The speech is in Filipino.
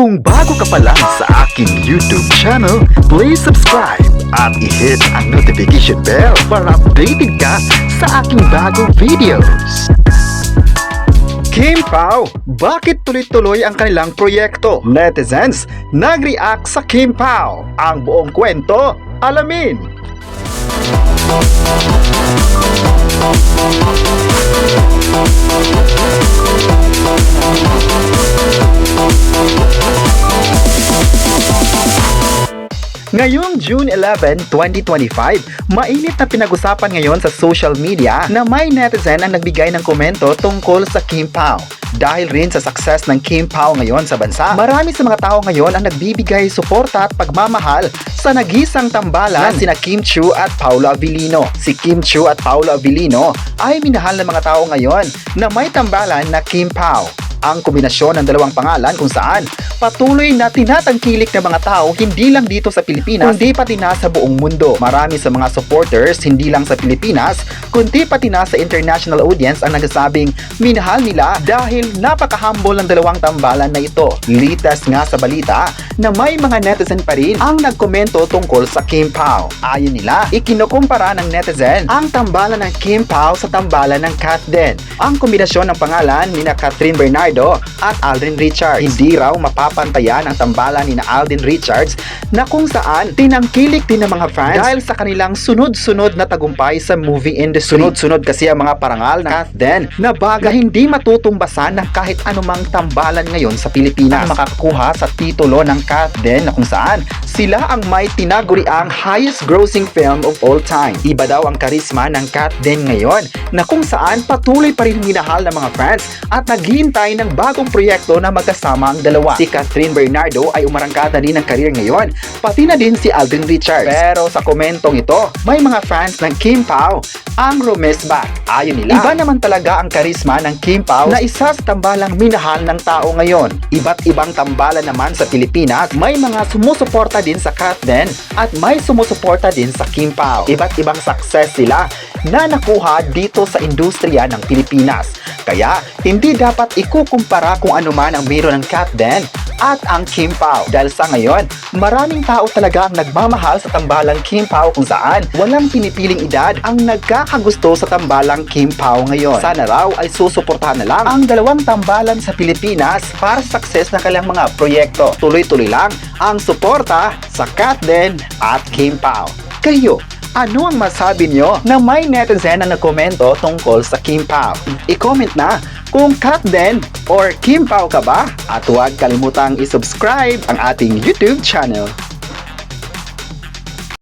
Kung bago ka pa lang sa aking YouTube channel, please subscribe at i-hit ang notification bell para updated ka sa aking bagong videos. Kim Pao, bakit tuloy-tuloy ang kanilang proyekto? Netizens nag-react sa Kim Pao. Ang buong kwento, alamin! Ngayong June 11, 2025, mainit na pinag-usapan ngayon sa social media na may netizen ang nagbigay ng komento tungkol sa Kim Pao. Dahil rin sa success ng Kim Pao ngayon sa bansa, marami sa mga tao ngayon ang nagbibigay suporta at pagmamahal sa nagisang tambalan na sina Kim Chiu at Paolo Abilino. Si Kim Chiu at Paolo Abilino ay minahal ng mga tao ngayon na may tambalan na Kim Pao. Ang kombinasyon ng dalawang pangalan kung saan patuloy na tinatangkilik ng mga tao hindi lang dito sa Pilipinas kundi pati na sa buong mundo. Marami sa mga supporters hindi lang sa Pilipinas kundi pati na sa international audience ang nagsasabing minahal nila dahil napaka-humble ng dalawang tambalan na ito. Litas nga sa balita na may mga netizen pa rin ang nagkomento tungkol sa Kim Pao. Ayon nila, ikinukumpara ng netizen ang tambalan ng Kim Pao sa tambalan ng Kat Den. Ang kombinasyon ng pangalan ni Catherine Bernardo at Alden Richards. Hindi raw mapapantayan ang tambalan ni Alden Richards na kung saan tinangkilik din ng mga fans dahil sa kanilang sunod-sunod na tagumpay sa movie industry. Sunod-sunod kasi ang mga parangal ng Kat Den na baga hindi matutumbasan ng kahit anumang tambalan ngayon sa Pilipinas. Ang makakakuha sa titulo ng Kat Den na kung saan sila ang may tinaguriang highest grossing film of all time. Iba daw ang karisma ng Kat Den ngayon na kung saan patuloy pa rin minahal ng mga fans at naghihintay ng bagong proyekto na magkasama ang dalawa. Si Catherine Bernardo ay umarangkada din ng career ngayon, pati na din si Alden Richards. Pero sa komentong ito, may mga fans ng Kim Pao ang rumesback. Ayon nila, iba naman talaga ang karisma ng Kim Pao na isa sa tambalang minahal ng tao ngayon. Iba't ibang tambalan naman sa Pilipinas, may mga sumusuporta din sa Kat Den at may sumusuporta din sa Kim Pao. Iba't ibang success sila na nakuha dito sa industriya ng Pilipinas. Kaya, hindi dapat ikukumpara kung ano man ang meron ng Kat Den at ang Kim Pao. Dahil sa ngayon, maraming tao talaga ang nagmamahal sa tambalang Kim Pao kung saan walang pinipiling edad ang nagkakagusto sa tambalang Kim Pao ngayon. Sana raw ay susuportahan na lang ang dalawang tambalan sa Pilipinas para sa success ng kanilang mga proyekto. Tuloy-tuloy lang ang suporta sa Kat Den at Kim Pao. Kayo, ano ang masabi nyo na may netizen na nagkomento tungkol sa Kim Pao? I-comment na kung Kat Den or Kim Pao ka ba? At huwag kalimutang i-subscribe ang ating YouTube channel.